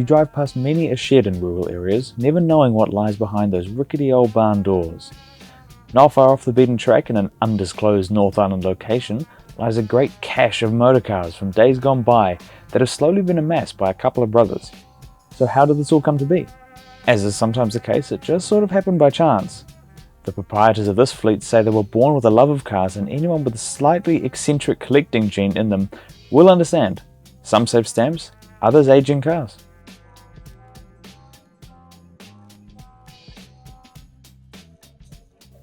You drive past many a shed in rural areas, never knowing what lies behind those rickety old barn doors. Not far off the beaten track in an undisclosed North Island location lies a great cache of motorcars from days gone by that have slowly been amassed by a couple of brothers. So how did this all come to be? As is sometimes the case, it just sort of happened by chance. The proprietors of this fleet say they were born with a love of cars, and anyone with a slightly eccentric collecting gene in them will understand. Some save stamps, others age in cars.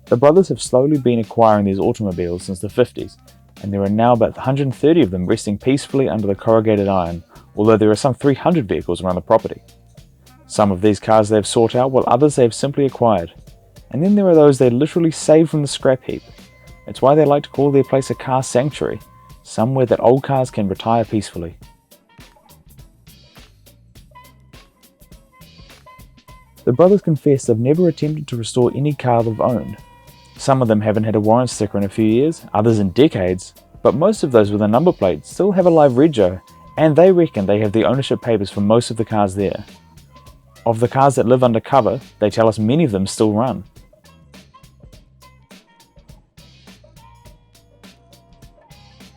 The brothers have slowly been acquiring these automobiles since the 50s, and there are now about 130 of them resting peacefully under the corrugated iron, although there are some 300 vehicles around the property. Some of these cars they have sought out, while others they have simply acquired. And then there are those they literally saved from the scrap heap. It's why they like to call their place a car sanctuary, somewhere that old cars can retire peacefully. The brothers confess they've never attempted to restore any car they've owned. Some of them haven't had a warrant sticker in a few years, others in decades, but most of those with a number plate still have a live rego, and they reckon they have the ownership papers for most of the cars there. Of the cars that live undercover, they tell us many of them still run.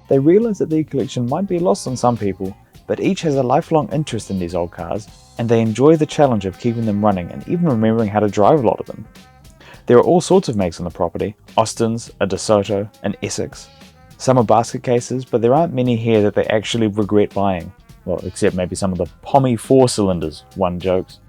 They realise that their collection might be lost on some people, but each has a lifelong interest in these old cars, and they enjoy the challenge of keeping them running and even remembering how to drive a lot of them. There are all sorts of makes on the property: Austins, a DeSoto, an Essex. Some are basket cases, but there aren't many here that they actually regret buying. Well, except maybe some of the Pommy 4-cylinders, one jokes.